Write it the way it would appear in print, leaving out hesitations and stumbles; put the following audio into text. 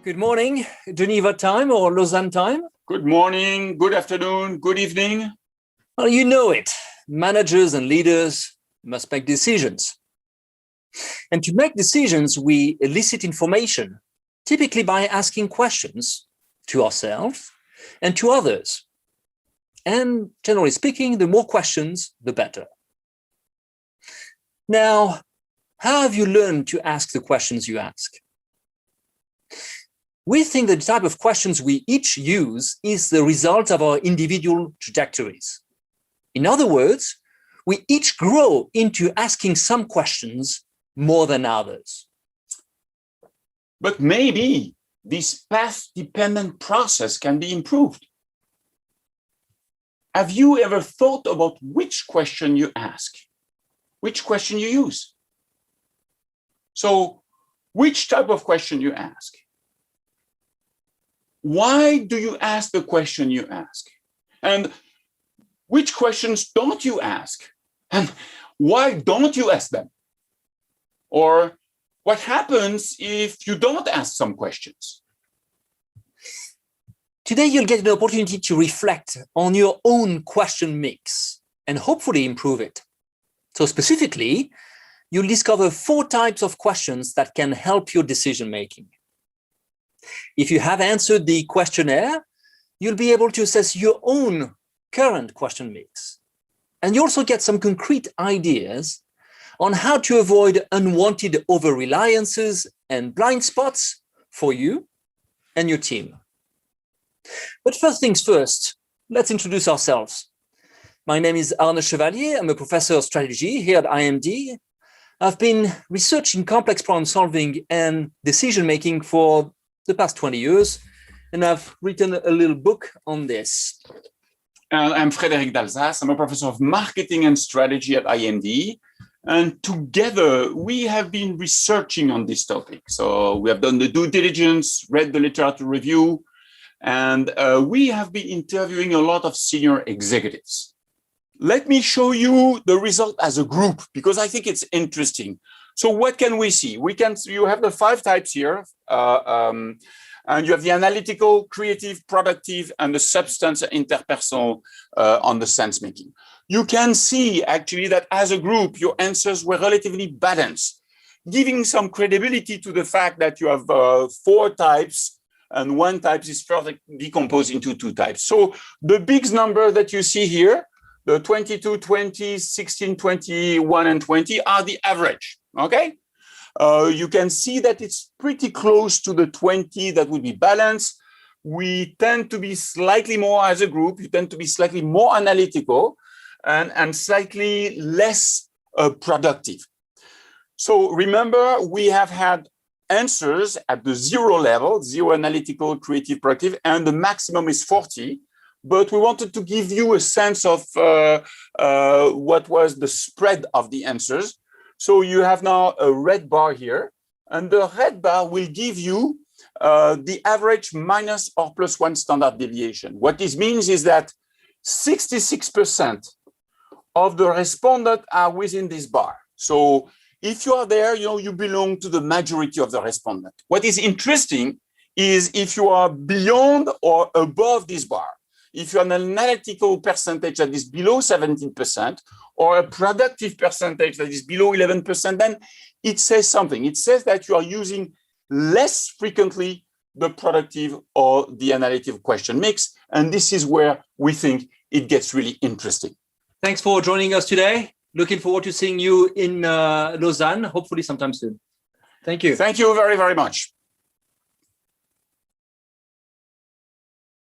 Good morning, Geneva time or Lausanne time. Good morning, good afternoon, good evening. Well, you know it. Managers and leaders must make decisions. And to make decisions, we elicit information, typically by asking questions to ourselves and to others. And generally speaking, the more questions, the better. Now, how have you learned to ask the questions you ask? We think that the type of questions we each use is the result of our individual trajectories. In other words, we each grow into asking some questions more than others. But maybe this path-dependent process can be improved. Have you ever thought about which question you ask? Which question you use? So, which type of question you ask? Why do you ask the question you ask? And which questions don't you ask? And why don't you ask them? Or what happens if you don't ask some questions? Today, you'll get an opportunity to reflect on your own question mix and hopefully improve it. So specifically, you'll discover 4 types of questions that can help your decision-making. If you have answered the questionnaire, you'll be able to assess your own current question mix. And you also get some concrete ideas on how to avoid unwanted over-reliances and blind spots for you and your team. But first things first, let's introduce ourselves. My name is Arnaud Chevallier. I'm a professor of strategy here at IMD. I've been researching complex problem solving and decision-making for the past 20 years, and I've written a little book on this. I'm Frédéric Dalsace. I'm a professor of marketing and strategy at IMD. And together, we have been researching on this topic. So we have done the due diligence, read the literature review, and we have been interviewing a lot of senior executives. Let me show you the result as a group, because I think it's interesting. So what can we see? You have the 5 types here, and you have the analytical, creative, productive, and the substance interpersonal on the sense making. You can see actually that as a group, your answers were relatively balanced, giving some credibility to the fact that you have 4 types and 1 type is further decomposed into 2 types. So the big number that you see here, the 22, 20, 16, 21, and 20 are the average, okay? You can see that it's pretty close to the 20 that would be balanced. We tend to be slightly more as a group, you tend to be slightly more analytical and slightly less productive. So remember, we have had answers at the 0 level, 0 analytical, creative, productive, and the maximum is 40. But we wanted to give you a sense of what was the spread of the answers. So you have now a red bar here, and the red bar will give you the average minus or plus 1 standard deviation. What this means is that 66% of the respondents are within this bar. So if you are there, you belong to the majority of the respondents. What is interesting is if you are beyond or above this bar. If you have an analytical percentage that is below 17% or a productive percentage that is below 11%, then it says something. It says that you are using less frequently the productive or the analytical question mix. And this is where we think it gets really interesting. Thanks for joining us today. Looking forward to seeing you in Lausanne, hopefully sometime soon. Thank you. Thank you very, very much.